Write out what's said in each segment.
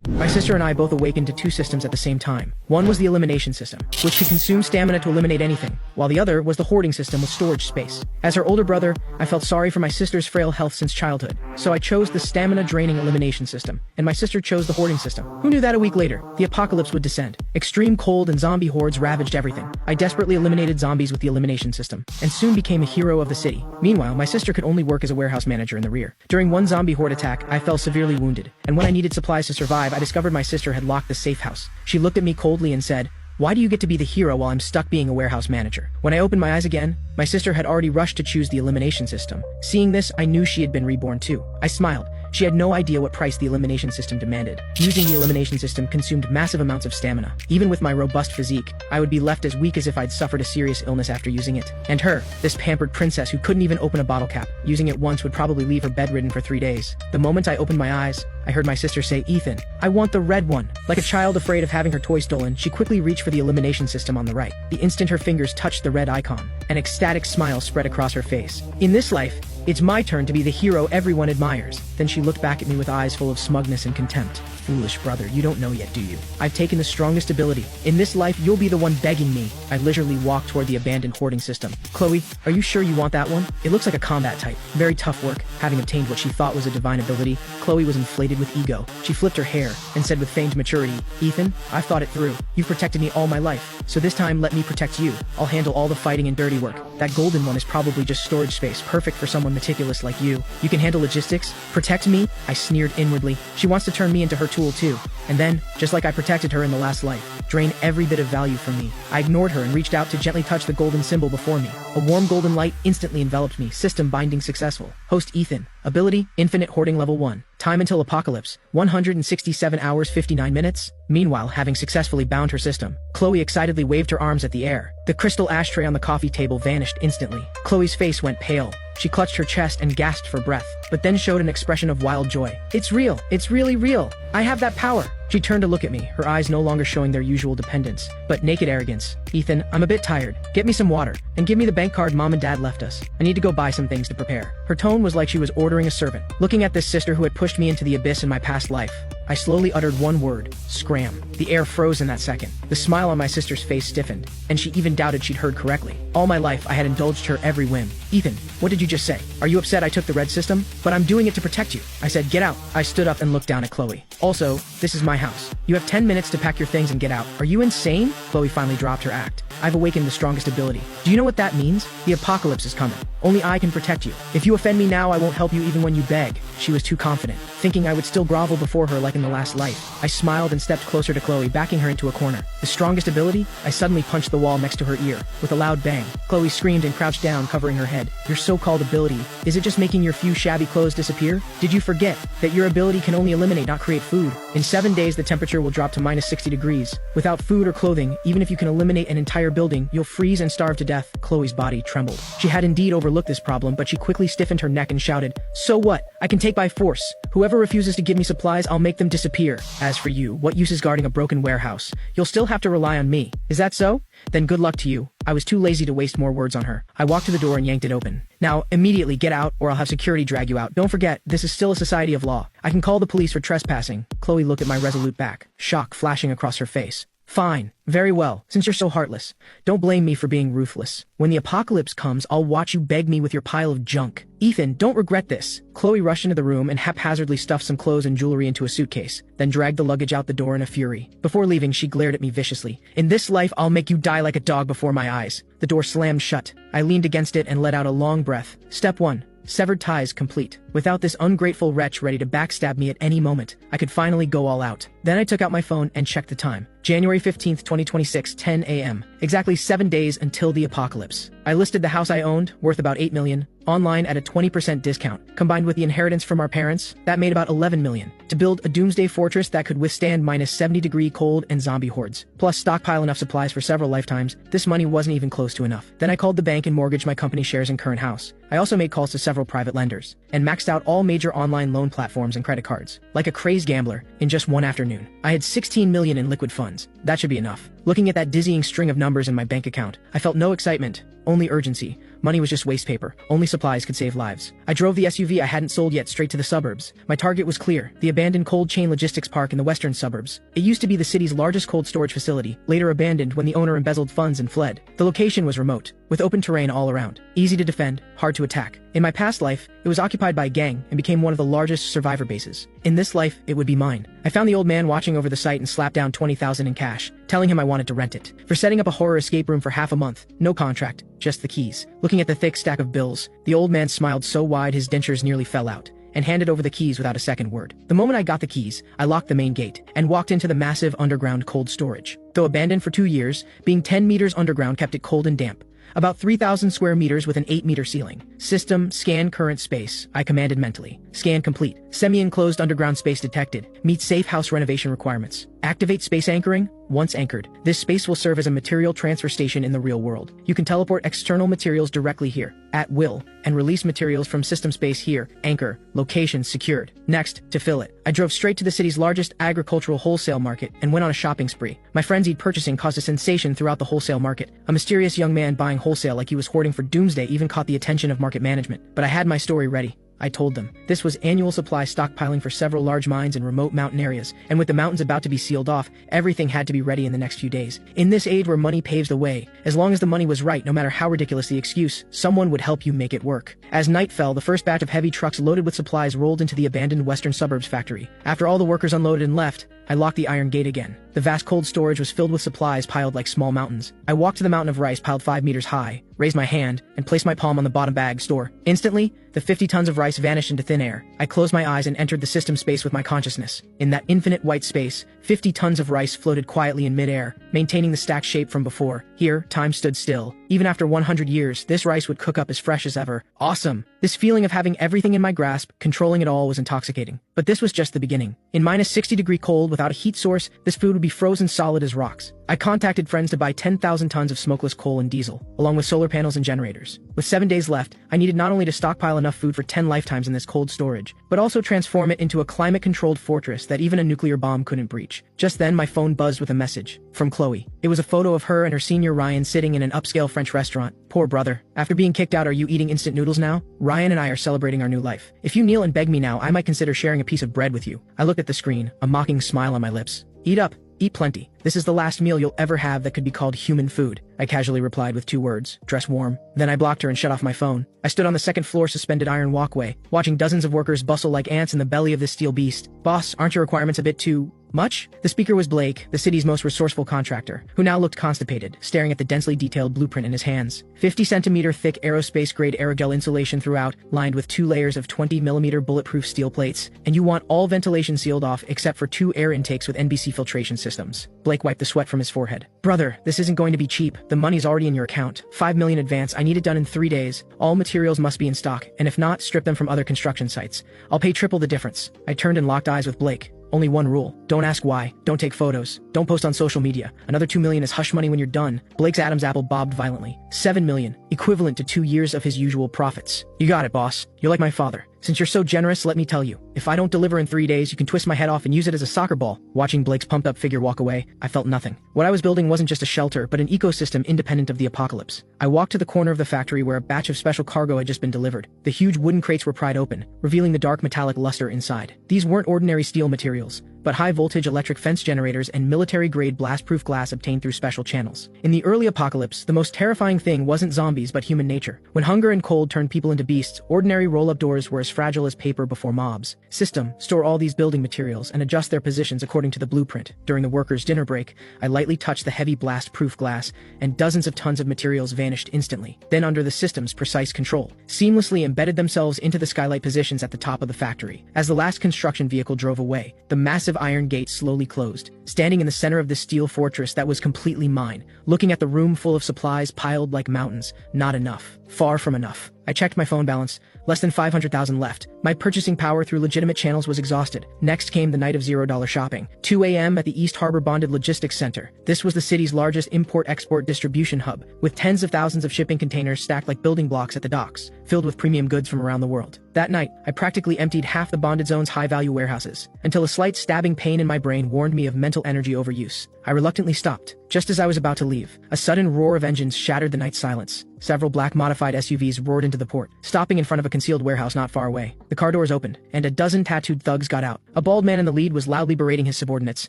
My sister and I both awakened to two systems at the same time. One was the elimination system, which could consume stamina to eliminate anything, while the other was the hoarding system with storage space. As her older brother, I felt sorry for my sister's frail health since childhood, so I chose the stamina-draining elimination system, and my sister chose the hoarding system. Who knew that a week later, the apocalypse would descend? Extreme cold and zombie hordes ravaged everything. I desperately eliminated zombies with the elimination system, and soon became a hero of the city. Meanwhile, my sister could only work as a warehouse manager in the rear. During one zombie horde attack, I fell severely wounded, and when I needed supplies to survive, I discovered my sister had locked the safe house. She looked at me coldly and said, "Why do you get to be the hero while I'm stuck being a warehouse manager?" When I opened my eyes again, my sister had already rushed to choose the elimination system. Seeing this, I knew she had been reborn too. I smiled. She had no idea what price the elimination system demanded. Using the elimination system consumed massive amounts of stamina. Even with my robust physique, I would be left as weak as if I'd suffered a serious illness after using it. And her, this pampered princess who couldn't even open a bottle cap, using it once would probably leave her bedridden for 3 days. The moment I opened my eyes, I heard my sister say, "Ethan, I want the red one." Like a child afraid of having her toy stolen, she quickly reached for the elimination system on the right. The instant her fingers touched the red icon, an ecstatic smile spread across her face. In this life, it's my turn to be the hero everyone admires. Then she looked back at me with eyes full of smugness and contempt. "Foolish brother, you don't know yet, do you? I've taken the strongest ability. In this life, you'll be the one begging me." I leisurely walked toward the abandoned hoarding system. "Chloe, are you sure you want that one? It looks like a combat type. Very tough work." Having obtained what she thought was a divine ability, Chloe was inflated with ego. She flipped her hair and said with feigned maturity, "Ethan, I've thought it through. You've protected me all my life, so this time let me protect you. I'll handle all the fighting and dirty work. That golden one is probably just storage space, perfect for someone meticulous like you. You can handle logistics? Protect me?" I sneered inwardly. She wants to turn me into her tool too. And then, just like I protected her in the last life, drain every bit of value from me. I ignored her and reached out to gently touch the golden symbol before me. A warm golden light instantly enveloped me. System binding successful. Host Ethan. Ability, Infinite Hoarding Level 1. Time until apocalypse, 167 hours 59 minutes. Meanwhile, having successfully bound her system, Chloe excitedly waved her arms at the air. The crystal ashtray on the coffee table vanished instantly. Chloe's face went pale. She clutched her chest and gasped for breath, but then showed an expression of wild joy. "It's real. It's really real. I have that power." She turned to look at me, her eyes no longer showing their usual dependence, but naked arrogance. "Ethan, I'm a bit tired. Get me some water, and give me the bank card Mom and Dad left us. I need to go buy some things to prepare." Her tone was like she was ordering a servant. Looking at this sister who had pushed me into the abyss in my past life, I slowly uttered one word: scram. The air froze in that second. The smile on my sister's face stiffened, and she even doubted she'd heard correctly. All my life, I had indulged her every whim. "Ethan, what did you just say? Are you upset I took the red system? But I'm doing it to protect you." I said, "Get out." I stood up and looked down at Chloe. "Also, this is my house. You have 10 minutes to pack your things and get out." "Are you insane?" Chloe finally dropped her act. "I've awakened the strongest ability. Do you know what that means? The apocalypse is coming. Only I can protect you. If you offend me now, I won't help you even when you beg." She was too confident, thinking I would still grovel before her like in the last life. I smiled and stepped closer to Chloe, backing her into a corner. "The strongest ability?" I suddenly punched the wall next to her ear. With a loud bang, Chloe screamed and crouched down, covering her head. "Your so-called ability, is it just making your few shabby clothes disappear? Did you forget that your ability can only eliminate, not create food? In 7 days, the temperature will drop to minus 60 degrees. Without food or clothing, even if you can eliminate an entire building, you'll freeze and starve to death." Chloe's body trembled. She had indeed overlooked this problem, but she quickly stiffened her neck and shouted, "So what? I can take by force. Whoever refuses to give me supplies, I'll make them disappear. As for you, what use is guarding a broken warehouse? You'll still have to rely on me. Is that so? Then good luck to you." I was too lazy to waste more words on her. I walked to the door and yanked it open. "Now, immediately get out, or I'll have security drag you out. Don't forget, this is still a society of law. I can call the police for trespassing." Chloe looked at my resolute back, shock flashing across her face. "Fine. Very well. Since you're so heartless, don't blame me for being ruthless. When the apocalypse comes, I'll watch you beg me with your pile of junk. Ethan, don't regret this." Chloe rushed into the room and haphazardly stuffed some clothes and jewelry into a suitcase, then dragged the luggage out the door in a fury. Before leaving, she glared at me viciously. "In this life, I'll make you die like a dog before my eyes." The door slammed shut. I leaned against it and let out a long breath. Step 1. Severed ties complete. Without this ungrateful wretch ready to backstab me at any moment, I could finally go all out. Then I took out my phone and checked the time. January 15th, 2026, 10 a.m. Exactly 7 days until the apocalypse. I listed the house I owned, worth about $8 million, online at a 20% discount. Combined with the inheritance from our parents, that made about $11 million. To build a doomsday fortress that could withstand minus 70-degree cold and zombie hordes, plus stockpile enough supplies for several lifetimes, this money wasn't even close to enough. Then I called the bank and mortgaged my company shares and current house. I also made calls to several private lenders, and maxed out all major online loan platforms and credit cards. Like a crazed gambler, in just one afternoon, I had $16 million in liquid funds. That should be enough. Looking at that dizzying string of numbers in my bank account, I felt no excitement, only urgency. Money was just waste paper. Only supplies could save lives. I drove the SUV I hadn't sold yet straight to the suburbs. My target was clear, the abandoned cold chain logistics park in the western suburbs. It used to be the city's largest cold storage facility, later abandoned when the owner embezzled funds and fled. The location was remote, with open terrain all around. Easy to defend, hard to attack. In my past life, it was occupied by a gang and became one of the largest survivor bases. In this life, it would be mine. I found the old man watching over the site and slapped down $20,000 in cash, telling him I wanted to rent it. For setting up a horror escape room for half a month. No contract, just the keys. Looking at the thick stack of bills, the old man smiled so wide his dentures nearly fell out, and handed over the keys without a second word. The moment I got the keys, I locked the main gate and walked into the massive underground cold storage. Though abandoned for 2 years, being 10 meters underground kept it cold and damp. About 3,000 square meters with an 8-meter ceiling. System, scan current space, I commanded mentally. Scan complete. Semi-enclosed underground space detected. Meet safe house renovation requirements. Activate space anchoring. Once anchored, this space will serve as a material transfer station in the real world. You can teleport external materials directly here, at will, and release materials from system space here. Anchor. Location secured. Next, to fill it, I drove straight to the city's largest agricultural wholesale market and went on a shopping spree. My frenzied purchasing caused a sensation throughout the wholesale market. A mysterious young man buying wholesale like he was hoarding for doomsday even caught the attention of market management. But I had my story ready. I told them. This was annual supply stockpiling for several large mines in remote mountain areas, and with the mountains about to be sealed off, everything had to be ready in the next few days. In this age where money paves the way, as long as the money was right, no matter how ridiculous the excuse, someone would help you make it work. As night fell, the first batch of heavy trucks loaded with supplies rolled into the abandoned western suburbs factory. After all the workers unloaded and left, I locked the iron gate again. The vast cold storage was filled with supplies piled like small mountains. I walked to the mountain of rice piled 5 meters high, raised my hand, and placed my palm on the bottom bag store. Instantly, the 50 tons of rice vanished into thin air. I closed my eyes and entered the system space with my consciousness. In that infinite white space, 50 tons of rice floated quietly in midair, maintaining the stacked shape from before. Here, time stood still. Even after 100 years, this rice would cook up as fresh as ever. Awesome! This feeling of having everything in my grasp, controlling it all, was intoxicating. But this was just the beginning. In minus 60-degree cold without a heat source, this food would be frozen solid as rocks. I contacted friends to buy 10,000 tons of smokeless coal and diesel, along with solar panels and generators. With 7 days left, I needed not only to stockpile enough food for 10 lifetimes in this cold storage, but also transform it into a climate-controlled fortress that even a nuclear bomb couldn't breach. Just then, my phone buzzed with a message from Chloe. It was a photo of her and her senior Ryan sitting in an upscale French restaurant. Poor brother. After being kicked out, are you eating instant noodles now? Ryan and I are celebrating our new life. If you kneel and beg me now, I might consider sharing a piece of bread with you. I looked at the screen, a mocking smile on my lips. Eat up. Eat plenty. This is the last meal you'll ever have that could be called human food. I casually replied with 2 words, dress warm. Then I blocked her and shut off my phone. I stood on the second floor suspended iron walkway, watching dozens of workers bustle like ants in the belly of this steel beast. Boss, aren't your requirements a bit too much? The speaker was Blake, the city's most resourceful contractor, who now looked constipated, staring at the densely detailed blueprint in his hands. 50-centimeter thick aerospace-grade aerogel insulation throughout, lined with 2 layers of 20mm bulletproof steel plates, and you want all ventilation sealed off except for 2 air intakes with NBC filtration systems. Blake wiped the sweat from his forehead. Brother, this isn't going to be cheap. The money's already in your account. $5 million advance. I need it done in 3 days. All materials must be in stock, and if not, strip them from other construction sites. I'll pay triple the difference. I turned and locked eyes with Blake. Only one rule. Don't ask why. Don't take photos. Don't post on social media. Another $2 million is hush money when you're done. Blake's Adam's apple bobbed violently. $7 million, equivalent to 2 years of his usual profits. You got it, boss. You're like my father. Since you're so generous, let me tell you, if I don't deliver in 3 days, you can twist my head off and use it as a soccer ball. Watching Blake's pumped-up figure walk away, I felt nothing. What I was building wasn't just a shelter, but an ecosystem independent of the apocalypse. I walked to the corner of the factory where a batch of special cargo had just been delivered. The huge wooden crates were pried open, revealing the dark metallic luster inside. These weren't ordinary steel materials, but high-voltage electric fence generators and military-grade blast-proof glass obtained through special channels. In the early apocalypse, the most terrifying thing wasn't zombies but human nature. When hunger and cold turned people into beasts, ordinary roll-up doors were as fragile as paper before mobs. System, store all these building materials and adjust their positions according to the blueprint. During the workers' dinner break, I lightly touched the heavy blast-proof glass, and dozens of tons of materials vanished instantly. Then under the system's precise control, seamlessly embedded themselves into the skylight positions at the top of the factory. As the last construction vehicle drove away, the massive iron gate slowly closed. Standing in the center of this steel fortress that was completely mine, looking at the room full of supplies piled like mountains, not enough. Far from enough. I checked my phone balance. Less than 500,000 left. My purchasing power through legitimate channels was exhausted. Next came the night of $0 shopping. 2 a.m. at the East Harbor Bonded Logistics Center. This was the city's largest import-export distribution hub, with tens of thousands of shipping containers stacked like building blocks at the docks, filled with premium goods from around the world. That night, I practically emptied half the bonded zone's high-value warehouses, until a slight stabbing pain in my brain warned me of mental energy overuse. I reluctantly stopped. Just as I was about to leave, a sudden roar of engines shattered the night silence. several black modified SUVs roared into the port, stopping in front of a concealed warehouse not far away. The car doors opened, and a dozen tattooed thugs got out. A bald man in the lead was loudly berating his subordinates.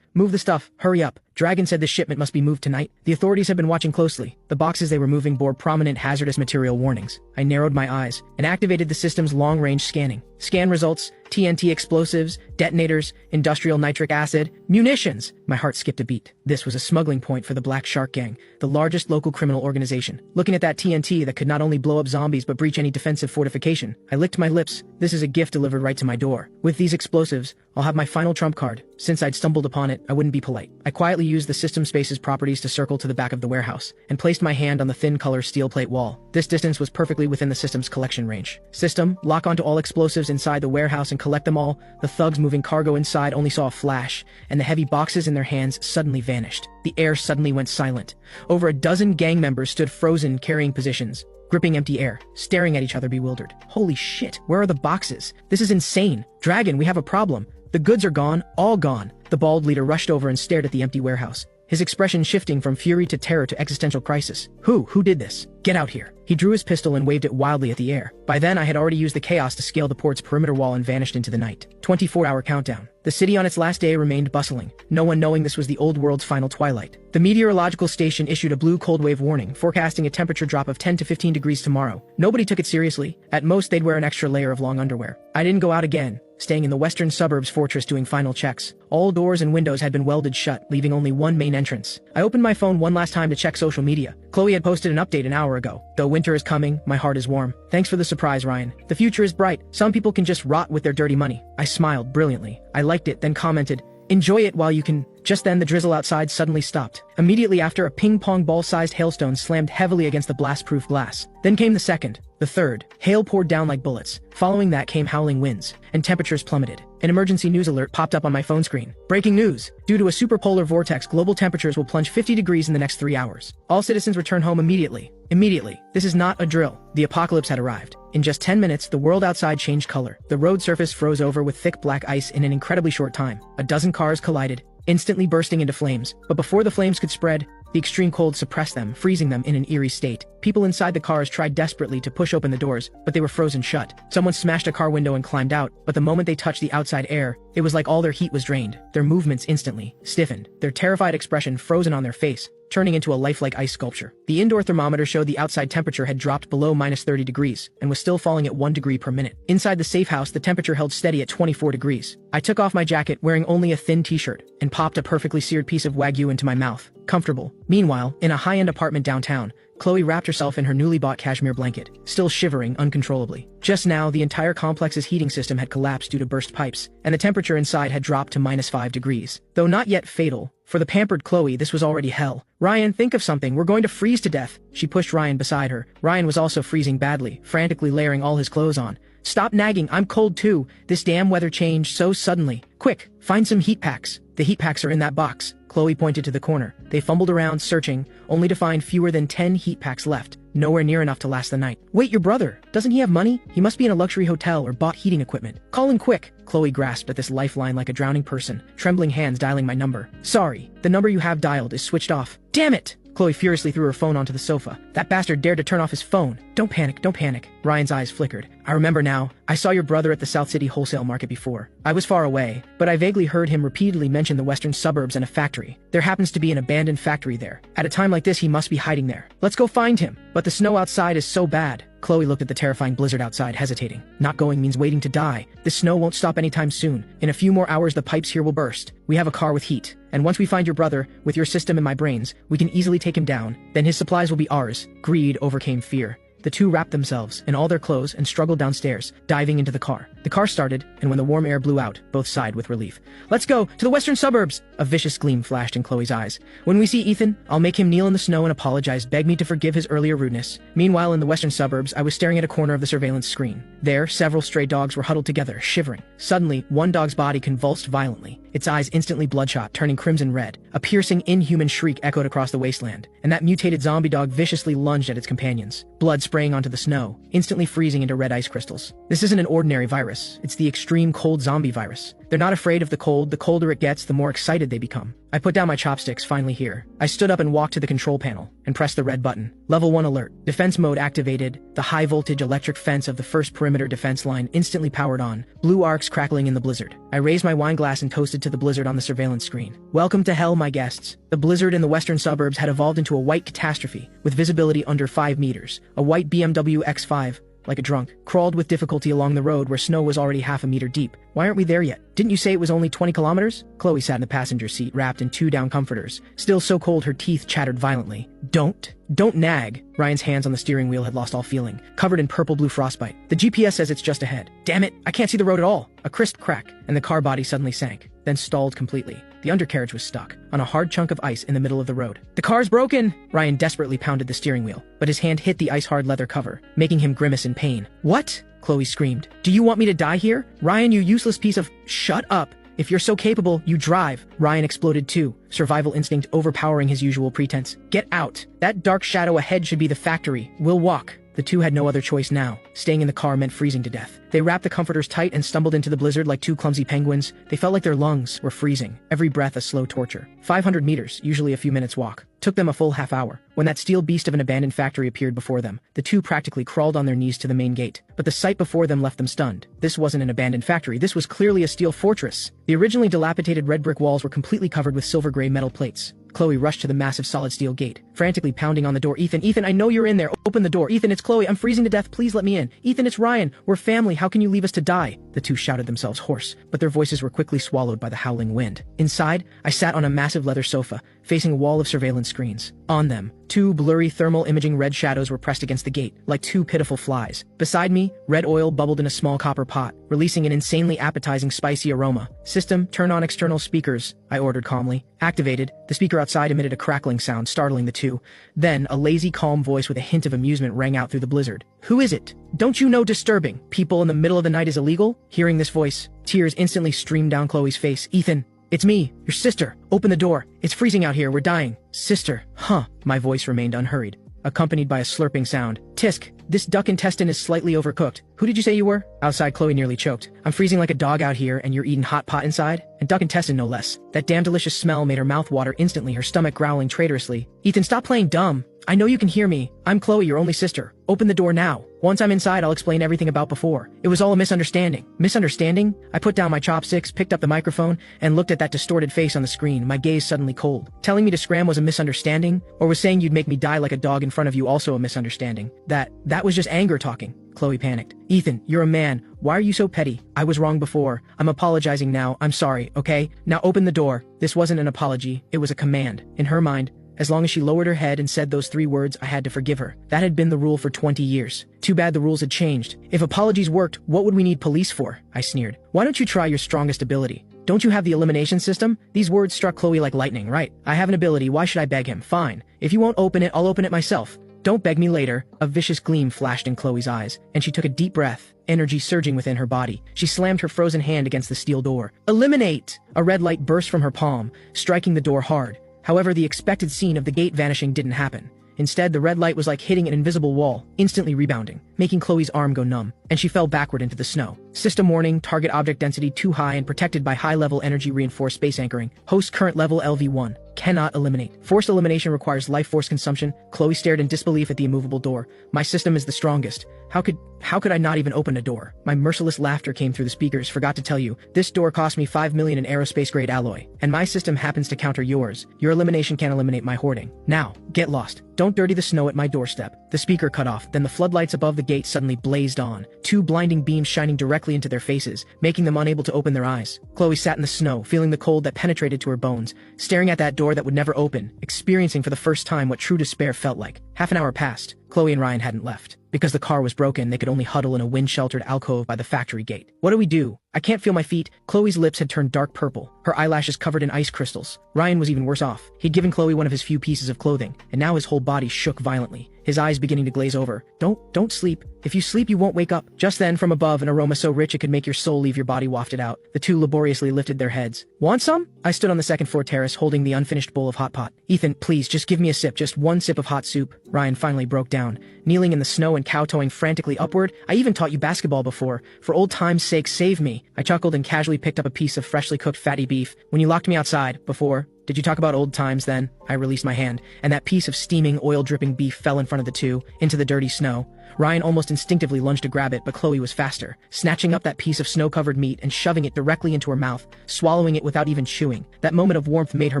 "Move the stuff, hurry up. Dragon said this shipment must be moved tonight." The authorities had been watching closely. The boxes they were moving bore prominent hazardous material warnings. I narrowed my eyes and activated the system's long-range scanning. Scan results: TNT explosives, detonators, industrial nitric acid, munitions. My heart skipped a beat. This was a smuggling point for the Black Shark Gang, the largest local criminal organization. Looking at that TNT that could not only blow up zombies but breach any defensive fortification, I licked my lips. This is a gift delivered right to my door. With these explosives, I'll have my final trump card. Since I'd stumbled upon it, I wouldn't be polite. I quietly used the system space's properties to circle to the back of the warehouse, and placed my hand on the thin color steel plate wall. This distance was perfectly within the system's collection range. System, lock onto all explosives inside the warehouse and collect them all. The thugs moving cargo inside only saw a flash, and the heavy boxes in their hands suddenly vanished. The air suddenly went silent. Over a dozen gang members stood frozen, carrying positions, gripping empty air, staring at each other bewildered. Holy shit, where are the boxes? This is insane. Dragon, we have a problem. The goods are gone, all gone. The bald leader rushed over and stared at the empty warehouse, his expression shifting from fury to terror to existential crisis. Who did this? Get out here. He drew his pistol and waved it wildly at the air. By then, I had already used the chaos to scale the port's perimeter wall and vanished into the night. 24-hour countdown. The city on its last day remained bustling, no one knowing this was the old world's final twilight. The meteorological station issued a blue cold wave warning, forecasting a temperature drop of 10 to 15 degrees tomorrow. Nobody took it seriously. At most, they'd wear an extra layer of long underwear. I didn't go out again, staying in the western suburbs fortress doing final checks. All doors and windows had been welded shut, leaving only one main entrance. I opened my phone one last time to check social media. Chloe had posted an update an hour ago. Though winter is coming, my heart is warm. Thanks for the surprise, Ryan. The future is bright. Some people can just rot with their dirty money. I smiled brilliantly. I liked it, then commented, "Enjoy it while you can." Just then, the drizzle outside suddenly stopped. Immediately after, a ping-pong ball-sized hailstone slammed heavily against the blast-proof glass. Then came the second, the third. Hail poured down like bullets. Following that came howling winds, and temperatures plummeted. An emergency news alert popped up on my phone screen. Breaking news! Due to a superpolar vortex, global temperatures will plunge 50 degrees in the next 3 hours. All citizens return home immediately. Immediately. This is not a drill. The apocalypse had arrived. In just 10 minutes, the world outside changed color. The road surface froze over with thick black ice in an incredibly short time. A dozen cars collided, instantly bursting into flames. But before the flames could spread, the extreme cold suppressed them, freezing them in an eerie state. People inside the cars tried desperately to push open the doors, but they were frozen shut. Someone smashed a car window and climbed out, but the moment they touched the outside air, it was like all their heat was drained. Their movements instantly stiffened, their terrified expression frozen on their face, turning into a lifelike ice sculpture. The indoor thermometer showed the outside temperature had dropped below minus 30 degrees and was still falling at 1 degree per minute. Inside the safe house, the temperature held steady at 24 degrees. I took off my jacket, wearing only a thin t-shirt, and popped a perfectly seared piece of Wagyu into my mouth. Comfortable. Meanwhile, in a high-end apartment downtown, Chloe wrapped herself in her newly bought cashmere blanket, still shivering uncontrollably. Just now, the entire complex's heating system had collapsed due to burst pipes, and the temperature inside had dropped to minus 5 degrees. Though not yet fatal, for the pampered Chloe, this was already hell. "Ryan, think of something. We're going to freeze to death." She pushed Ryan beside her. Ryan was also freezing badly, frantically layering all his clothes on. "Stop nagging. I'm cold too. This damn weather changed so suddenly. Quick, find some heat packs." "The heat packs are in that box." Chloe pointed to the corner. They fumbled around, searching, only to find fewer than 10 heat packs left, nowhere near enough to last the night. "Wait, your brother? Doesn't he have money? He must be in a luxury hotel or bought heating equipment. Call him quick." Chloe grasped at this lifeline like a drowning person, trembling hands dialing my number. "Sorry, the number you have dialed is switched off." "Damn it!" Chloe furiously threw her phone onto the sofa. "That bastard dared to turn off his phone." Don't panic. Ryan's eyes flickered. "I remember now. I saw your brother at the South City wholesale market before. I was far away, but I vaguely heard him repeatedly mention the western suburbs and a factory. There happens to be an abandoned factory there. At a time like this, he must be hiding there. Let's go find him." "But the snow outside is so bad." Chloe looked at the terrifying blizzard outside, hesitating. "Not going means waiting to die. The snow won't stop anytime soon. In a few more hours, the pipes here will burst. We have a car with heat. And once we find your brother, with your system and my brains, we can easily take him down. Then his supplies will be ours." Greed overcame fear. The two wrapped themselves in all their clothes and struggled downstairs, diving into the car. The car started, and when the warm air blew out, both sighed with relief. "Let's go to the western suburbs!" A vicious gleam flashed in Chloe's eyes. "When we see Ethan, I'll make him kneel in the snow and apologize, beg me to forgive his earlier rudeness." Meanwhile, in the western suburbs, I was staring at a corner of the surveillance screen. There, several stray dogs were huddled together, shivering. Suddenly, one dog's body convulsed violently, its eyes instantly bloodshot, turning crimson red. A piercing, inhuman shriek echoed across the wasteland, and that mutated zombie dog viciously lunged at its companions. Blood spraying onto the snow, instantly freezing into red ice crystals. This isn't an ordinary virus, it's the extreme cold zombie virus. They're not afraid of the cold, the colder it gets, the more excited they become. I put down my chopsticks, finally here. I stood up and walked to the control panel, and pressed the red button. Level 1 alert. Defense mode activated. The high-voltage electric fence of the first perimeter defense line instantly powered on, blue arcs crackling in the blizzard. I raised my wine glass and toasted to the blizzard on the surveillance screen. Welcome to hell, my guests. The blizzard in the western suburbs had evolved into a white catastrophe, with visibility under 5 meters. A white BMW X5, like a drunk, crawled with difficulty along the road where snow was already half a meter deep. Why aren't we there yet? Didn't you say it was only 20 kilometers? Chloe sat in the passenger seat, wrapped in 2 down comforters. Still so cold her teeth chattered violently. Don't nag. Ryan's hands on the steering wheel had lost all feeling, covered in purple-blue frostbite. The GPS says it's just ahead. Damn it, I can't see the road at all. A crisp crack, and the car body suddenly sank, then stalled completely. The undercarriage was stuck on a hard chunk of ice in the middle of the road. The car's broken! Ryan desperately pounded the steering wheel, but his hand hit the ice-hard leather cover, making him grimace in pain. What? Chloe screamed. Do you want me to die here? Ryan, you useless piece of— Shut up! If you're so capable, you drive. Ryan exploded too, survival instinct overpowering his usual pretense. Get out. That dark shadow ahead should be the factory. We'll walk. The two had no other choice now. Staying in the car meant freezing to death. They wrapped the comforters tight and stumbled into the blizzard like 2 clumsy penguins. They felt like their lungs were freezing, every breath a slow torture. 500 meters, usually a few minutes walk, took them a full half hour. When that steel beast of an abandoned factory appeared before them, the two practically crawled on their knees to the main gate. But the sight before them left them stunned. This wasn't an abandoned factory, this was clearly a steel fortress. The originally dilapidated red brick walls were completely covered with silver-gray metal plates. Chloe rushed to the massive solid steel gate, frantically pounding on the door. Ethan, I know you're in there. Open the door. Ethan, it's Chloe. I'm freezing to death. Please let me in. Ethan, it's Ryan. We're family. How can you leave us to die? The two shouted themselves hoarse, but their voices were quickly swallowed by the howling wind. Inside, I sat on a massive leather sofa, facing a wall of surveillance screens. On them, 2 blurry thermal imaging red shadows were pressed against the gate, like 2 pitiful flies. Beside me, red oil bubbled in a small copper pot, releasing an insanely appetizing spicy aroma. System, turn on external speakers, I ordered calmly. Activated, the speaker outside emitted a crackling sound, startling the two. Then, a lazy, calm voice with a hint of amusement rang out through the blizzard. Who is it? Don't you know disturbing people in the middle of the night is illegal? Hearing this voice, tears instantly streamed down Chloe's face. Ethan, it's me, your sister. Open the door. It's freezing out here. We're dying. Sister. Huh. My voice remained unhurried, accompanied by a slurping sound. Tisk, this duck intestine is slightly overcooked. Who did you say you were? Outside, Chloe nearly choked. I'm freezing like a dog out here, and you're eating hot pot inside? And duck intestine, no less. That damn delicious smell made her mouth water instantly, her stomach growling traitorously. Ethan, stop playing dumb. I know you can hear me. I'm Chloe, your only sister. Open the door now. Once I'm inside, I'll explain everything about before. It was all a misunderstanding. Misunderstanding? I put down my chopsticks, picked up the microphone, and looked at that distorted face on the screen, my gaze suddenly cold. Telling me to scram was a misunderstanding? Or was saying you'd make me die like a dog in front of you also a misunderstanding? That was just anger talking. Chloe panicked. Ethan, you're a man. Why are you so petty? I was wrong before. I'm apologizing now. I'm sorry, okay? Now open the door. This wasn't an apology. It was a command. In her mind, as long as she lowered her head and said those 3 words, I had to forgive her. That had been the rule for 20 years. Too bad the rules had changed. If apologies worked, what would we need police for? I sneered. Why don't you try your strongest ability? Don't you have the elimination system? These words struck Chloe like lightning, right? I have an ability. Why should I beg him? Fine. If you won't open it, I'll open it myself. Don't beg me later. A vicious gleam flashed in Chloe's eyes, and she took a deep breath, energy surging within her body. She slammed her frozen hand against the steel door. Eliminate! A red light burst from her palm, striking the door hard. However, the expected scene of the gate vanishing didn't happen. Instead, the red light was like hitting an invisible wall, instantly rebounding, making Chloe's arm go numb, and she fell backward into the snow. System warning, target object density too high and protected by high-level energy reinforced space anchoring. Host current level LV1. Cannot eliminate. Forced elimination requires life force consumption. Chloe stared in disbelief at the immovable door. My system is the strongest. How could I not even open a door? My merciless laughter came through the speakers. Forgot to tell you, this door cost me $5 million in aerospace-grade alloy, and my system happens to counter yours. Your elimination can't eliminate my hoarding. Now, get lost. Don't dirty the snow at my doorstep. The speaker cut off, then the floodlights above the gate suddenly blazed on, 2 blinding beams shining directly into their faces, making them unable to open their eyes. Chloe sat in the snow, feeling the cold that penetrated to her bones, staring at that door that would never open, experiencing for the first time what true despair felt like. Half an hour passed. Chloe and Ryan hadn't left. Because the car was broken, they could only huddle in a wind-sheltered alcove by the factory gate. What do we do? I can't feel my feet. Chloe's lips had turned dark purple, her eyelashes covered in ice crystals. Ryan was even worse off. He'd given Chloe one of his few pieces of clothing, and now his whole body shook violently, his eyes beginning to glaze over. Don't sleep. If you sleep, you won't wake up. Just then, from above, an aroma so rich it could make your soul leave your body wafted out. The two laboriously lifted their heads. Want some? I stood on the second floor terrace holding the unfinished bowl of hot pot. Ethan, please, just give me a sip, just one sip of hot soup. Ryan finally broke down, kneeling in the snow and kowtowing frantically upward. I even taught you basketball before. For old time's sake, save me. I chuckled and casually picked up a piece of freshly cooked fatty beef. When you locked me outside, before, did you talk about old times then? I released my hand, and that piece of steaming, oil-dripping beef fell in front of the two, into the dirty snow. Ryan almost instinctively lunged to grab it, but Chloe was faster, snatching up that piece of snow-covered meat and shoving it directly into her mouth, swallowing it without even chewing. That moment of warmth made her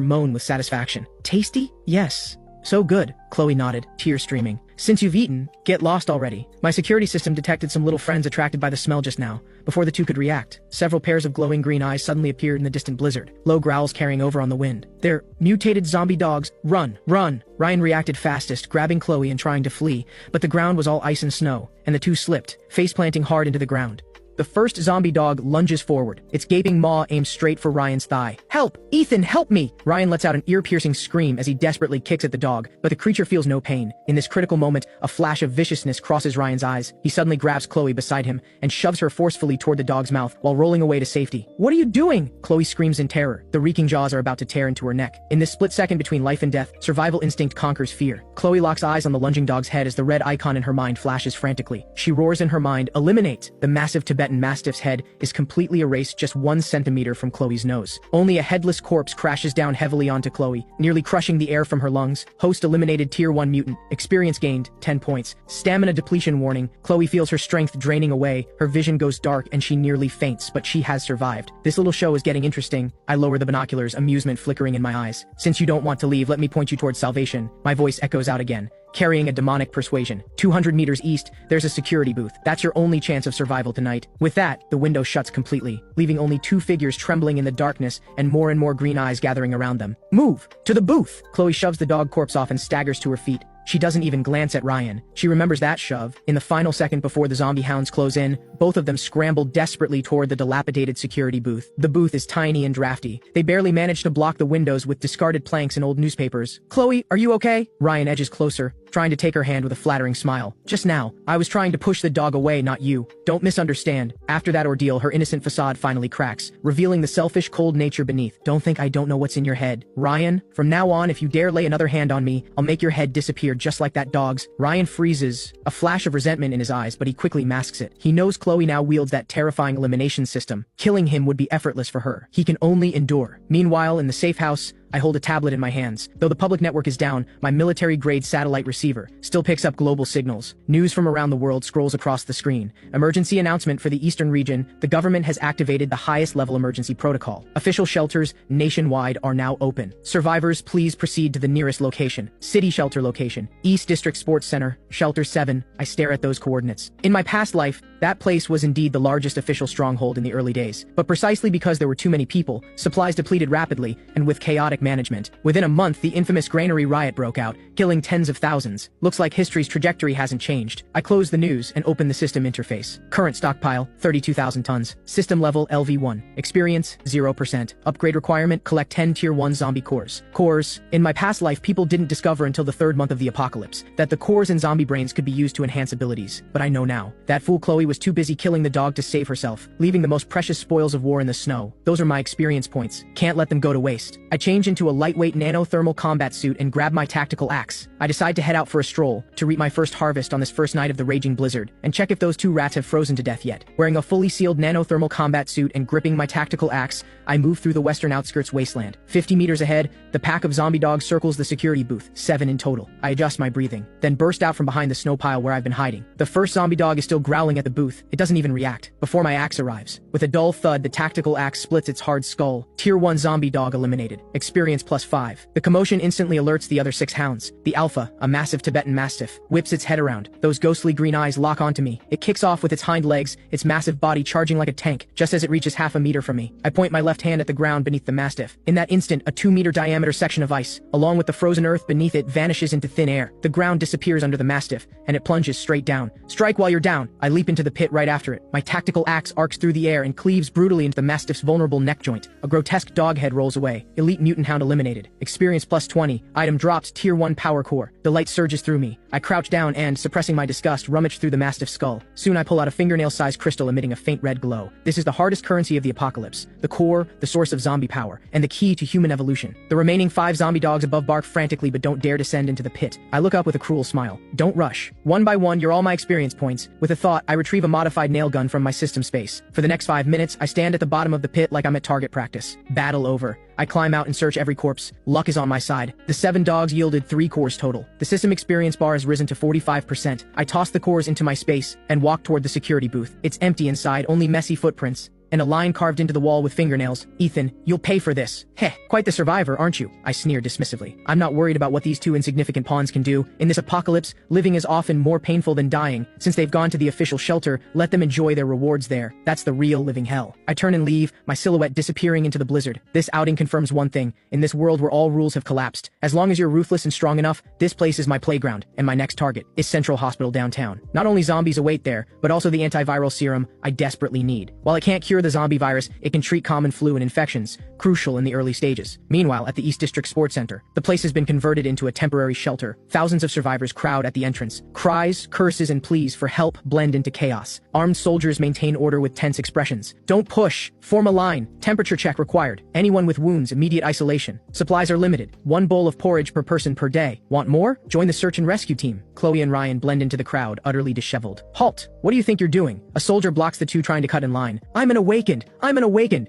moan with satisfaction. Tasty? Yes. So good, Chloe nodded, tears streaming. Since you've eaten, get lost already. My security system detected some little friends attracted by the smell just now. Before the two could react, several pairs of glowing green eyes suddenly appeared in the distant blizzard, low growls carrying over on the wind. They're mutated zombie dogs. Run, run! Ryan reacted fastest, grabbing Chloe and trying to flee, but the ground was all ice and snow, and the two slipped, face-planting hard into the ground. The first zombie dog lunges forward, its gaping maw aimed straight for Ryan's thigh. Help! Ethan, help me! Ryan lets out an ear-piercing scream as he desperately kicks at the dog, but the creature feels no pain. In this critical moment, a flash of viciousness crosses Ryan's eyes. He suddenly grabs Chloe beside him and shoves her forcefully toward the dog's mouth while rolling away to safety. What are you doing? Chloe screams in terror. The reeking jaws are about to tear into her neck. In this split second between life and death, survival instinct conquers fear. Chloe locks eyes on the lunging dog's head as the red icon in her mind flashes frantically. She roars in her mind, eliminate! The massive Tibetan Mastiff's head is completely erased just 1 centimeter from Chloe's nose. Only a headless corpse crashes down heavily onto Chloe, nearly crushing the air from her lungs. Host eliminated Tier 1 mutant. Experience gained, 10 points. Stamina depletion warning. Chloe feels her strength draining away, her vision goes dark and she nearly faints, but she has survived. This little show is getting interesting. I lower the binoculars, amusement flickering in my eyes. Since you don't want to leave, let me point you towards salvation. My voice echoes out again, carrying a demonic persuasion. 200 meters east, there's a security booth. That's your only chance of survival tonight. With that, the window shuts completely, leaving only 2 figures trembling in the darkness and more green eyes gathering around them. Move! To the booth! Chloe shoves the dog corpse off and staggers to her feet. She doesn't even glance at Ryan. She remembers that shove. In the final second before the zombie hounds close in, both of them scramble desperately toward the dilapidated security booth. The booth is tiny and drafty. They barely manage to block the windows with discarded planks and old newspapers. Chloe, are you okay? Ryan edges closer, trying to take her hand with a flattering smile. Just now, I was trying to push the dog away, not you. Don't misunderstand. After that ordeal, her innocent facade finally cracks, revealing the selfish, cold nature beneath. Don't think I don't know what's in your head. Ryan, from now on, if you dare lay another hand on me, I'll make your head disappear just like that dog's. Ryan freezes, a flash of resentment in his eyes, but he quickly masks it. He knows Chloe now wields that terrifying elimination system. Killing him would be effortless for her. He can only endure. Meanwhile, in the safe house, I hold a tablet in my hands. Though the public network is down, my military-grade satellite receiver still picks up global signals. News from around the world scrolls across the screen. Emergency announcement for the eastern region. The government has activated the highest-level emergency protocol. Official shelters nationwide are now open. Survivors, please proceed to the nearest location. City shelter location. East District Sports Center. Shelter 7. I stare at those coordinates. In my past life, that place was indeed the largest official stronghold in the early days. But precisely because there were too many people, supplies depleted rapidly, and with chaotic management, within a month the infamous granary riot broke out, killing tens of thousands. Looks like history's trajectory hasn't changed. I close the news and open the system interface. Current stockpile, 32,000 tons. System level LV1. Experience, 0%. Upgrade requirement, collect 10 Tier 1 zombie cores. Cores. In my past life, people didn't discover until the 3rd month of the apocalypse that the cores in zombie brains could be used to enhance abilities. But I know now. That fool Chloe was too busy killing the dog to save herself, leaving the most precious spoils of war in the snow. Those are my experience points. Can't let them go to waste. I change into a lightweight nanothermal combat suit and grab my tactical axe. I decide to head out for a stroll, to reap my first harvest on this first night of the raging blizzard, and check if those 2 rats have frozen to death yet. Wearing a fully sealed nanothermal combat suit and gripping my tactical axe, I move through the western outskirts wasteland. 50 meters ahead, the pack of zombie dogs circles the security booth, 7 in total. I adjust my breathing, then burst out from behind the snow pile where I've been hiding. The first zombie dog is still growling at the booth. It doesn't even react, before my axe arrives. With a dull thud, the tactical axe splits its hard skull. Tier 1 zombie dog eliminated. Experience experience +5. The commotion instantly alerts the other 6 hounds. The alpha, a massive Tibetan Mastiff, whips its head around. Those ghostly green eyes lock onto me. It kicks off with its hind legs, its massive body charging like a tank, just as it reaches half a meter from me. I point my left hand at the ground beneath the Mastiff. In that instant, a 2-meter diameter section of ice, along with the frozen earth beneath it, vanishes into thin air. The ground disappears under the Mastiff, and it plunges straight down. Strike while you're down. I leap into the pit right after it. My tactical axe arcs through the air and cleaves brutally into the Mastiff's vulnerable neck joint. A grotesque dog head rolls away. Elite Mutant Hound eliminated. Experience +20. Item dropped. Tier 1 power core. Delight surges through me. I crouch down and, suppressing my disgust, rummage through the Mastiff's skull. Soon I pull out a fingernail-sized crystal emitting a faint red glow. This is the hardest currency of the apocalypse. The core, the source of zombie power, and the key to human evolution. The remaining 5 zombie dogs above bark frantically but don't dare descend into the pit. I look up with a cruel smile. Don't rush. One by one, you're all my experience points. With a thought, I retrieve a modified nail gun from my system space. For the next 5 minutes, I stand at the bottom of the pit like I'm at target practice. Battle over. I climb out and search every corpse. Luck is on my side. The 7 dogs yielded 3 cores total. The system experience bar has risen to 45%. I toss the cores into my space and walk toward the security booth. It's empty inside, only messy footprints and a line carved into the wall with fingernails. Ethan, you'll pay for this. Heh, quite the survivor, aren't you? I sneer dismissively. I'm not worried about what these 2 insignificant pawns can do. In this apocalypse, living is often more painful than dying. Since they've gone to the official shelter, let them enjoy their rewards there. That's the real living hell. I turn and leave, my silhouette disappearing into the blizzard. This outing confirms one thing. In this world where all rules have collapsed, as long as you're ruthless and strong enough, this place is my playground, and my next target is Central Hospital downtown. Not only zombies await there, but also the antiviral serum I desperately need. While it can't cure the zombie virus, it can treat common flu and infections, crucial in the early stages. Meanwhile, at the East District Sports Center, the place has been converted into a temporary shelter. Thousands of survivors crowd at the entrance. Cries, curses, and pleas for help blend into chaos. Armed soldiers maintain order with tense expressions. Don't push. Form a line. Temperature check required. Anyone with wounds, immediate isolation. Supplies are limited. 1 bowl of porridge per person per day. Want more? Join the search and rescue team. Chloe and Ryan blend into the crowd, utterly disheveled. Halt! What do you think you're doing? A soldier blocks the 2 trying to cut in line. I'm an awakened!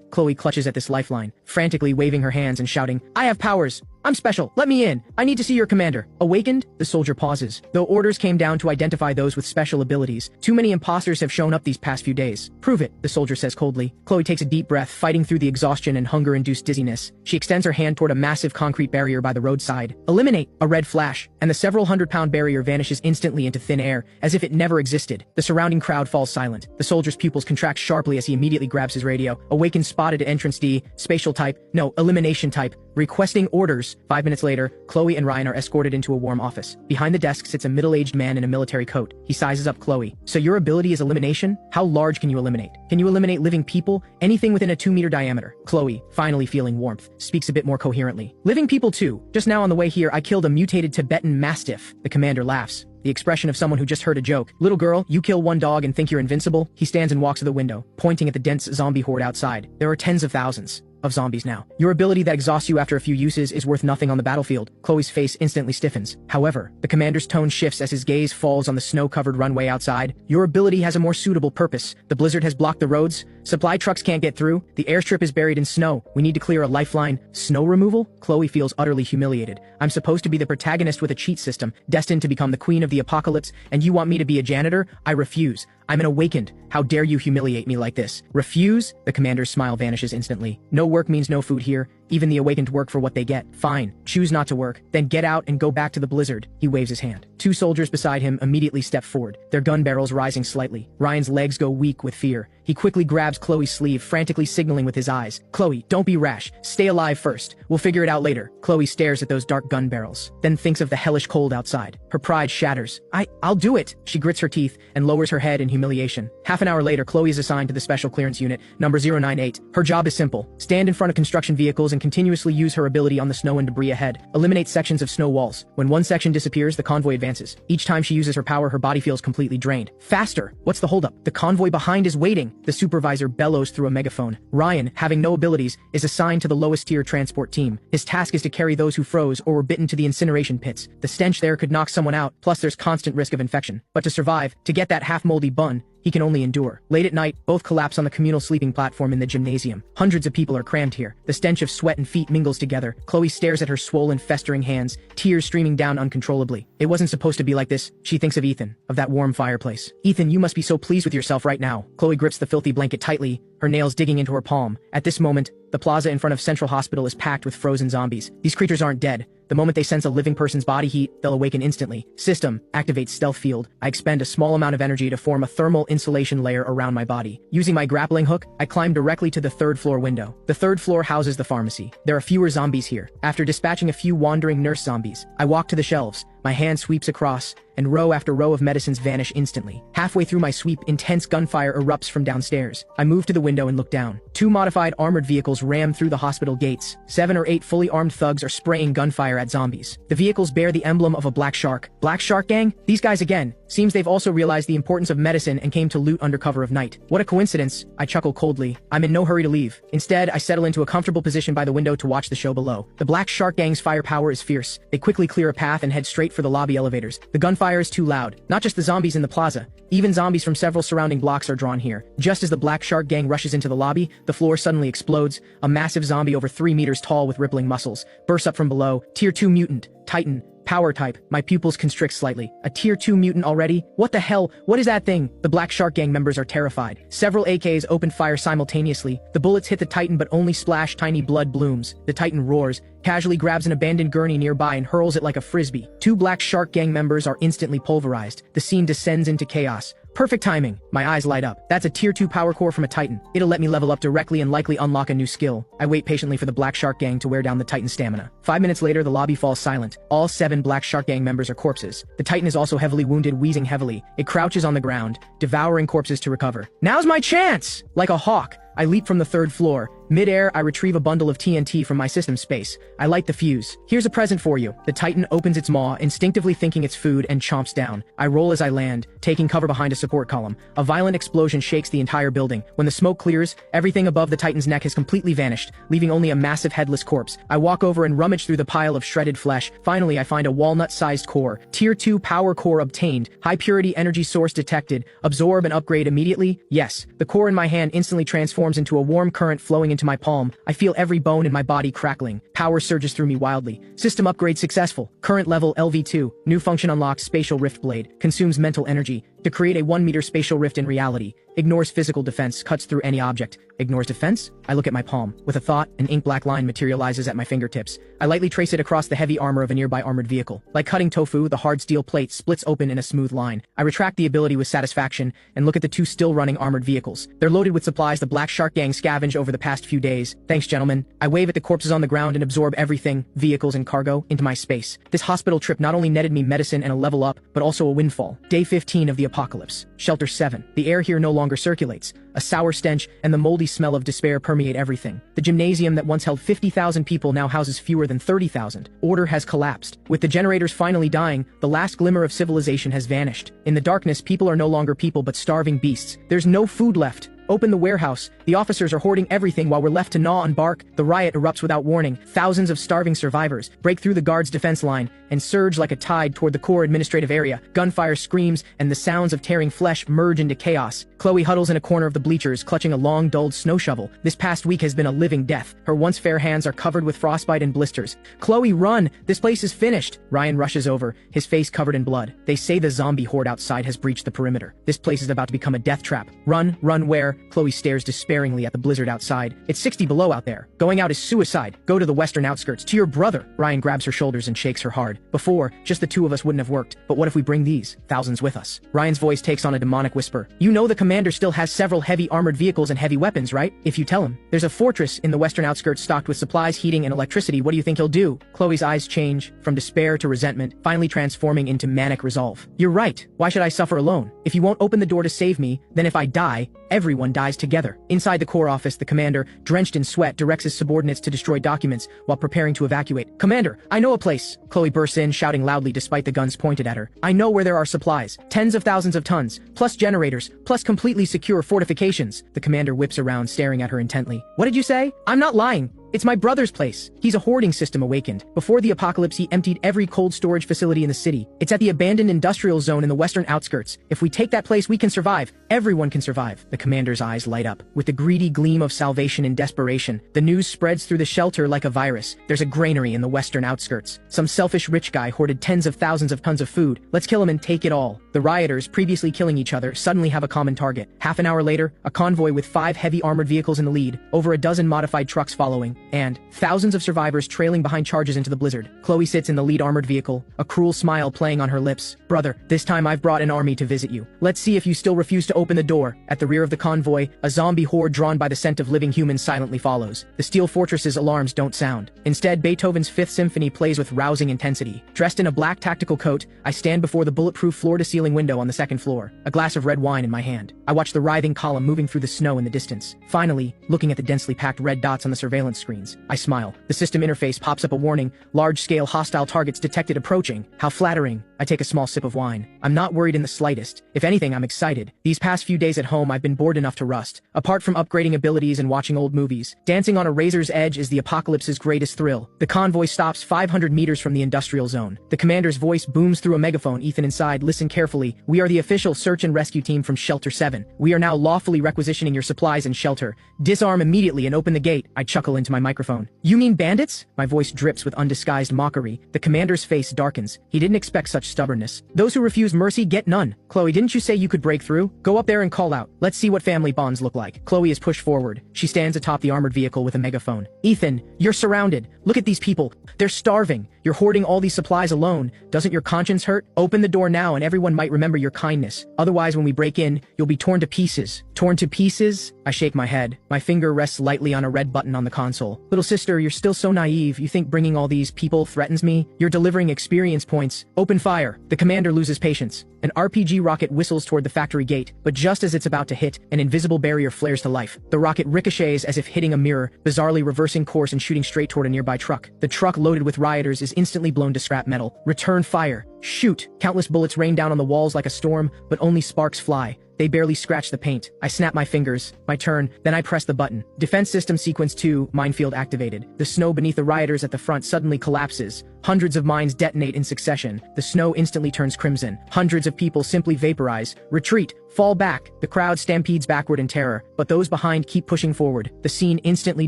Chloe clutches at this lifeline, frantically waving her hands and shouting, I have powers! I'm special. Let me in. I need to see your commander. Awakened? The soldier pauses. Though orders came down to identify those with special abilities, too many imposters have shown up these past few days. Prove it, the soldier says coldly. Chloe takes a deep breath, fighting through the exhaustion and hunger-induced dizziness. She extends her hand toward a massive concrete barrier by the roadside. Eliminate! A red flash, and the several hundred-pound barrier vanishes instantly into thin air, as if it never existed. The surrounding crowd falls silent. The soldier's pupils contract sharply as he immediately grabs his radio. Awakened spotted at entrance D, spatial type, no, elimination type, requesting orders. 5 minutes later, Chloe and Ryan are escorted into a warm office. Behind the desk sits a middle-aged man in a military coat. He sizes up Chloe. So your ability is elimination? How large can you eliminate? Can you eliminate living people? Anything within a 2-meter diameter? Chloe, finally feeling warmth, speaks a bit more coherently. Living people too. Just now on the way here, I killed a mutated Tibetan Mastiff. The commander laughs. The expression of someone who just heard a joke. Little girl, you kill 1 dog and think you're invincible? He stands and walks to the window, pointing at the dense zombie horde outside. There are tens of thousands of zombies now. Your ability that exhausts you after a few uses is worth nothing on the battlefield. Chloe's face instantly stiffens. However, the commander's tone shifts as his gaze falls on the snow-covered runway outside. Your ability has a more suitable purpose. The blizzard has blocked the roads. Supply trucks can't get through. The airstrip is buried in snow. We need to clear a lifeline. Snow removal? Chloe feels utterly humiliated. I'm supposed to be the protagonist with a cheat system, destined to become the queen of the apocalypse, and you want me to be a janitor? I refuse. I'm an awakened. How dare you humiliate me like this? Refuse? The commander's smile vanishes instantly. No work means no food here. Even the awakened work for what they get. Fine. Choose not to work. Then get out and go back to the blizzard. He waves his hand. 2 soldiers beside him immediately step forward, their gun barrels rising slightly. Ryan's legs go weak with fear. He quickly grabs Chloe's sleeve, frantically signaling with his eyes. Chloe, don't be rash. Stay alive first. We'll figure it out later. Chloe stares at those dark gun barrels, then thinks of the hellish cold outside. Her pride shatters. I'll do it. She grits her teeth and lowers her head in humiliation. Half an hour later, Chloe is assigned to the Special Clearance Unit, number 098. Her job is simple. Stand in front of construction vehicles and continuously use her ability on the snow and debris ahead. Eliminate sections of snow walls. When one section disappears, the convoy advances. Each time she uses her power, her body feels completely drained. Faster! What's the holdup? The convoy behind is waiting. The supervisor bellows through a megaphone. Ryan, having no abilities, is assigned to the lowest tier transport team. His task is to carry those who froze or were bitten to the incineration pits. The stench there could knock someone out, plus there's constant risk of infection. But to survive, to get that half-moldy bun, he can only endure. Late at night, both collapse on the communal sleeping platform in the gymnasium. Hundreds of people are crammed here. The stench of sweat and feet mingles together. Chloe stares at her swollen, festering hands, tears streaming down uncontrollably. It wasn't supposed to be like this. She thinks of Ethan, of that warm fireplace. Ethan, you must be so pleased with yourself right now. Chloe grips the filthy blanket tightly, her nails digging into her palm. At this moment, the plaza in front of Central Hospital is packed with frozen zombies. These creatures aren't dead. The moment they sense a living person's body heat, they'll awaken instantly. System, activate stealth field. I expend a small amount of energy to form a thermal insulation layer around my body. Using my grappling hook, I climb directly to the third-floor window. The third floor houses the pharmacy. There are fewer zombies here. After dispatching a few wandering nurse zombies, I walk to the shelves. My hand sweeps across, and row after row of medicines vanish instantly. Halfway through my sweep, intense gunfire erupts from downstairs. I move to the window and look down. 2 modified armored vehicles ram through the hospital gates. 7 or 8 fully armed thugs are spraying gunfire at zombies. The vehicles bear the emblem of a black shark. Black Shark Gang? These guys again. Seems they've also realized the importance of medicine and came to loot under cover of night. What a coincidence. I chuckle coldly. I'm in no hurry to leave. Instead, I settle into a comfortable position by the window to watch the show below. The Black Shark Gang's firepower is fierce. They quickly clear a path and head straight for the lobby elevators. The gunfire is too loud. Not just the zombies in the plaza. Even zombies from several surrounding blocks are drawn here. Just as the Black Shark Gang rushes into the lobby, the floor suddenly explodes. A massive zombie over 3 meters tall with rippling muscles bursts up from below. Tier 2 mutant. Titan. Power type. My pupils constrict slightly. A tier 2 mutant already? What the hell? What is that thing? The Black Shark Gang members are terrified. Several AKs open fire simultaneously. The bullets hit the Titan but only splash tiny blood blooms. The Titan roars, casually grabs an abandoned gurney nearby and hurls it like a frisbee. 2 Black Shark Gang members are instantly pulverized. The scene descends into chaos. Perfect timing. My eyes light up. That's a tier 2 power core from a Titan. It'll let me level up directly and likely unlock a new skill. I wait patiently for the Black Shark Gang to wear down the Titan's stamina. 5 minutes later, the lobby falls silent. All 7 Black Shark Gang members are corpses. The Titan is also heavily wounded, wheezing heavily. It crouches on the ground, devouring corpses to recover. Now's my chance! Like a hawk, I leap from the 3rd floor. Mid-air, I retrieve a bundle of TNT from my system space. I light the fuse. Here's a present for you. The Titan opens its maw, instinctively thinking it's food, and chomps down. I roll as I land, taking cover behind a support column. A violent explosion shakes the entire building. When the smoke clears, everything above the Titan's neck has completely vanished, leaving only a massive headless corpse. I walk over and rummage through the pile of shredded flesh. Finally, I find a walnut-sized core. Tier 2 power core obtained. High-purity energy source detected. Absorb and upgrade immediately? Yes. The core in my hand instantly transforms into a warm current flowing into my palm. I feel every bone in my body crackling. Power surges through me wildly. System upgrade successful. Current level LV2. New function unlocked. Spatial rift blade. Consumes mental energy to create a 1-meter spatial rift in reality. Ignores physical defense. Cuts through any object. Ignores defense? I look at my palm. With a thought, an ink-black line materializes at my fingertips. I lightly trace it across the heavy armor of a nearby armored vehicle. Like cutting tofu, the hard steel plate splits open in a smooth line. I retract the ability with satisfaction and look at the 2 still-running armored vehicles. They're loaded with supplies the Black Shark Gang scavenged over the past few days. Thanks, gentlemen. I wave at the corpses on the ground and absorb everything, vehicles and cargo, into my space. This hospital trip not only netted me medicine and a level up, but also a windfall. Day 15 of the apocalypse. Shelter 7. The air here no longer circulates. A sour stench and the moldy smell of despair permeate everything. The gymnasium that once held 50,000 people now houses fewer than 30,000. Order has collapsed. With the generators finally dying, the last glimmer of civilization has vanished. In the darkness, people are no longer people but starving beasts. There's no food left. Open the warehouse. The officers are hoarding everything while we're left to gnaw and bark. The riot erupts without warning. Thousands of starving survivors break through the guards' defense line and surge like a tide toward the core administrative area. Gunfire screams and the sounds of tearing flesh merge into chaos. Chloe huddles in a corner of the bleachers, clutching a long, dulled snow shovel. This past week has been a living death. Her once fair hands are covered with frostbite and blisters. Chloe, run! This place is finished! Ryan rushes over, his face covered in blood. They say the zombie horde outside has breached the perimeter. This place is about to become a death trap. Run, run where? Chloe stares despairingly at the blizzard outside. It's 60 below out there. Going out is suicide. Go to the western outskirts, to your brother. Ryan grabs her shoulders and shakes her hard. Before, just the 2 of us wouldn't have worked. But what if we bring these thousands with us? Ryan's voice takes on a demonic whisper. You know the commander still has several heavy armored vehicles and heavy weapons, right? If you tell him. There's a fortress in the western outskirts stocked with supplies, heating, and electricity. What do you think he'll do? Chloe's eyes change, from despair to resentment, finally transforming into manic resolve. You're right. Why should I suffer alone? If you won't open the door to save me, then if I die, everyone dies together. Inside the core office, the commander, drenched in sweat, directs his subordinates to destroy documents while preparing to evacuate. Commander, I know a place. Chloe bursts in, shouting loudly despite the guns pointed at her. I know where there are supplies. Tens of thousands of tons, plus generators, plus completely secure fortifications. The commander whips around, staring at her intently. What did you say? I'm not lying. It's my brother's place. He's a hoarding system awakened. Before the apocalypse, he emptied every cold storage facility in the city. It's at the abandoned industrial zone in the western outskirts. If we take that place, we can survive. Everyone can survive. The commander's eyes light up. With the greedy gleam of salvation and desperation, the news spreads through the shelter like a virus. There's a granary in the western outskirts. Some selfish rich guy hoarded tens of thousands of tons of food. Let's kill him and take it all. The rioters, previously killing each other, suddenly have a common target. Half an hour later, a convoy with 5 heavy armored vehicles in the lead, over a dozen modified trucks following, and thousands of survivors trailing behind charges into the blizzard. Chloe sits in the lead armored vehicle, a cruel smile playing on her lips. Brother, this time I've brought an army to visit you. Let's see if you still refuse to open the door. At the rear of the convoy, a zombie horde drawn by the scent of living humans silently follows. The steel fortress's alarms don't sound. Instead, Beethoven's Fifth Symphony plays with rousing intensity. Dressed in a black tactical coat, I stand before the bulletproof floor-to-ceiling window on the second floor, a glass of red wine in my hand. I watch the writhing column moving through the snow in the distance. Finally, looking at the densely packed red dots on the surveillance screens, I smile. The system interface pops up a warning, large-scale hostile targets detected approaching. How flattering. I take a small sip of wine. I'm not worried in the slightest. If anything, I'm excited. These past few days at home, I've been bored enough to rust. Apart from upgrading abilities and watching old movies, dancing on a razor's edge is the apocalypse's greatest thrill. The convoy stops 500 meters from the industrial zone. The commander's voice booms through a megaphone. Ethan inside, listen carefully. We are the official search and rescue team from Shelter 7. We are now lawfully requisitioning your supplies and shelter. Disarm immediately and open the gate. I chuckle into my microphone. You mean bandits? My voice drips with undisguised mockery. The commander's face darkens. He didn't expect such stubbornness. Those who refuse mercy get none. Chloe, didn't you say you could break through? Go up there and call out. Let's see what family bonds look like. Chloe is pushed forward. She stands atop the armored vehicle with a megaphone. Ethan, you're surrounded. Look at these people. They're starving. You're hoarding all these supplies alone. Doesn't your conscience hurt? Open the door now and everyone might remember your kindness. Otherwise, when we break in, you'll be torn to pieces. Torn to pieces? I shake my head. My finger rests lightly on a red button on the console. Little sister, you're still so naive. You think bringing all these people threatens me? You're delivering experience points. Open fire. The commander loses patience. An RPG rocket whistles toward the factory gate, but just as it's about to hit, an invisible barrier flares to life. The rocket ricochets as if hitting a mirror, bizarrely reversing course and shooting straight toward a nearby truck. The truck loaded with rioters is instantly blown to scrap metal. Return fire. Shoot! Countless bullets rain down on the walls like a storm, but only sparks fly. They barely scratch the paint. I snap my fingers. My turn. Then I press the button. Defense System Sequence 2, minefield activated. The snow beneath the rioters at the front suddenly collapses. Hundreds of mines detonate in succession. The snow instantly turns crimson. Hundreds of people simply vaporize. Retreat. Fall back. The crowd stampedes backward in terror, but those behind keep pushing forward. The scene instantly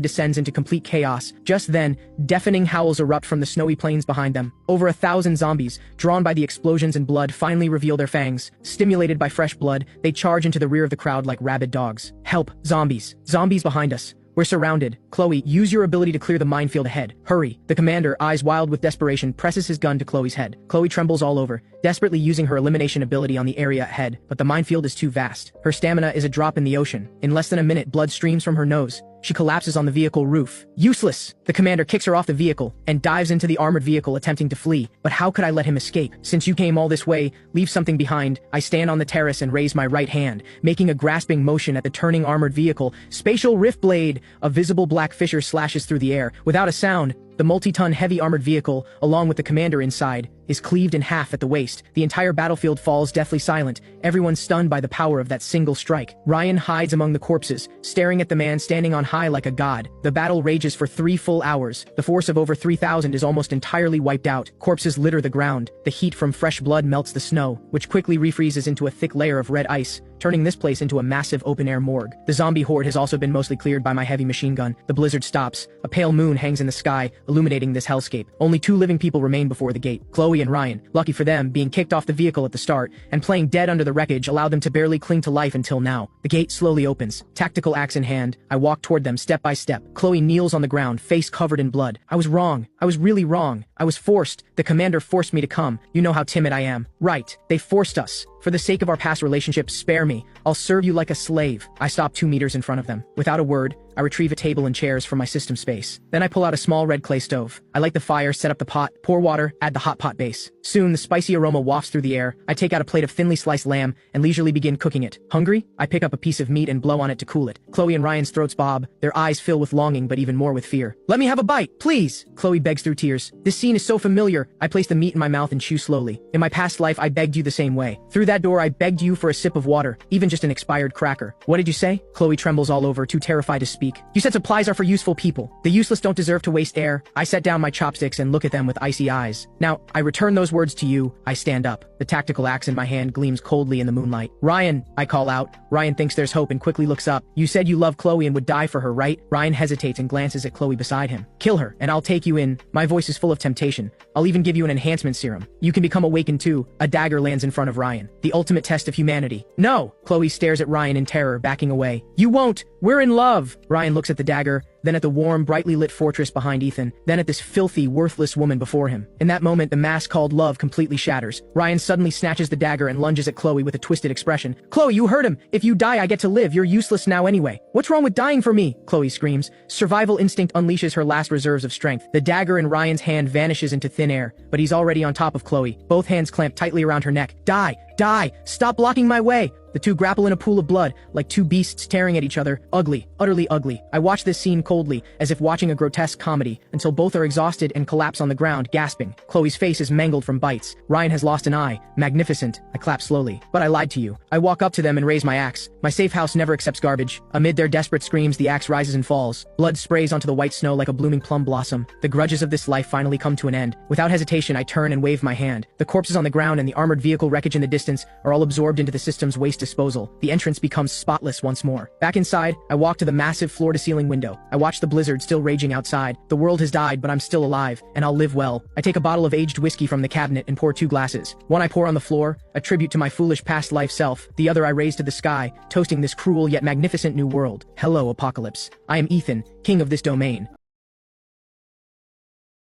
descends into complete chaos. Just then, deafening howls erupt from the snowy plains behind them. Over 1,000 zombies, drawn by the explosions and blood, finally reveal their fangs. Stimulated by fresh blood, they charge into the rear of the crowd like rabid dogs. Help! Zombies! Zombies behind us! We're surrounded. Chloe, use your ability to clear the minefield ahead. Hurry. The commander, eyes wild with desperation, presses his gun to Chloe's head. Chloe trembles all over, desperately using her elimination ability on the area ahead, but the minefield is too vast. Her stamina is a drop in the ocean. In less than a minute, blood streams from her nose. She collapses on the vehicle roof. Useless! The commander kicks her off the vehicle and dives into the armored vehicle attempting to flee. But how could I let him escape? Since you came all this way, leave something behind. I stand on the terrace and raise my right hand, making a grasping motion at the turning armored vehicle. Spatial rift blade! A visible black fissure slashes through the air. Without a sound, the multi-ton heavy armored vehicle, along with the commander inside, is cleaved in half at the waist. The entire battlefield falls deathly silent, everyone stunned by the power of that single strike. Ryan hides among the corpses, staring at the man standing on high like a god. The battle rages for 3 full hours. The force of over 3,000 is almost entirely wiped out. Corpses litter the ground. The heat from fresh blood melts the snow, which quickly refreezes into a thick layer of red ice, turning this place into a massive open-air morgue. The zombie horde has also been mostly cleared by my heavy machine gun. The blizzard stops. A pale moon hangs in the sky, illuminating this hellscape. Only 2 living people remain before the gate. Chloe and Ryan. Lucky for them, being kicked off the vehicle at the start and playing dead under the wreckage allowed them to barely cling to life until now. The gate slowly opens. Tactical axe in hand, I walk toward them step by step. Chloe kneels on the ground, face covered in blood. I was wrong. I was really wrong. I was forced. The commander forced me to come. You know how timid I am. Right. They forced us. For the sake of our past relationship, spare me. I'll serve you like a slave. I stop 2 meters in front of them. Without a word, I retrieve a table and chairs from my system space. Then I pull out a small red clay stove. I light the fire, set up the pot, pour water, add the hot pot base. Soon, the spicy aroma wafts through the air. I take out a plate of thinly sliced lamb and leisurely begin cooking it. Hungry? I pick up a piece of meat and blow on it to cool it. Chloe and Ryan's throats bob, their eyes fill with longing but even more with fear. Let me have a bite, please! Chloe begs through tears. This scene is so familiar. I place the meat in my mouth and chew slowly. In my past life, I begged you the same way. Through that door, I begged you for a sip of water, even just an expired cracker. What did you say? Chloe trembles all over, too terrified to speak. speak. You said supplies are for useful people. The useless don't deserve to waste air. I set down my chopsticks and look at them with icy eyes. Now, I return those words to you. I stand up. The tactical axe in my hand gleams coldly in the moonlight. Ryan, I call out. Ryan thinks there's hope and quickly looks up. You said you love Chloe and would die for her, right? Ryan hesitates and glances at Chloe beside him. Kill her, and I'll take you in. My voice is full of temptation. I'll even give you an enhancement serum. You can become awakened too. A dagger lands in front of Ryan. The ultimate test of humanity. No! Chloe stares at Ryan in terror, backing away. You won't! We're in love! Ryan looks at the dagger, then at the warm, brightly lit fortress behind Ethan, then at this filthy, worthless woman before him. In that moment, the mask called love completely shatters. Ryan suddenly snatches the dagger and lunges at Chloe with a twisted expression. Chloe, you heard him! If you die, I get to live. You're useless now anyway. What's wrong with dying for me? Chloe screams. Survival instinct unleashes her last reserves of strength. The dagger in Ryan's hand vanishes into thin air, but he's already on top of Chloe, both hands clamped tightly around her neck. Die! Die! Stop blocking my way! The two grapple in a pool of blood, like two beasts tearing at each other. Ugly. Utterly ugly. I watch this scene coldly, as if watching a grotesque comedy, until both are exhausted and collapse on the ground, gasping. Chloe's face is mangled from bites. Ryan has lost an eye. Magnificent. I clap slowly. But I lied to you. I walk up to them and raise my axe. My safe house never accepts garbage. Amid their desperate screams, the axe rises and falls. Blood sprays onto the white snow like a blooming plum blossom. The grudges of this life finally come to an end. Without hesitation, I turn and wave my hand. The corpses on the ground and the armored vehicle wreckage in the distance are all absorbed into the system's waste disposal. The entrance becomes spotless once more. Back inside, I walk to the massive floor-to-ceiling window. I watch the blizzard still raging outside. The world has died, but I'm still alive, and I'll live well. I take a bottle of aged whiskey from the cabinet and pour 2 glasses. One I pour on the floor, a tribute to my foolish past life self. The other I raise to the sky, toasting this cruel yet magnificent new world. Hello, Apocalypse. I am Ethan, king of this domain.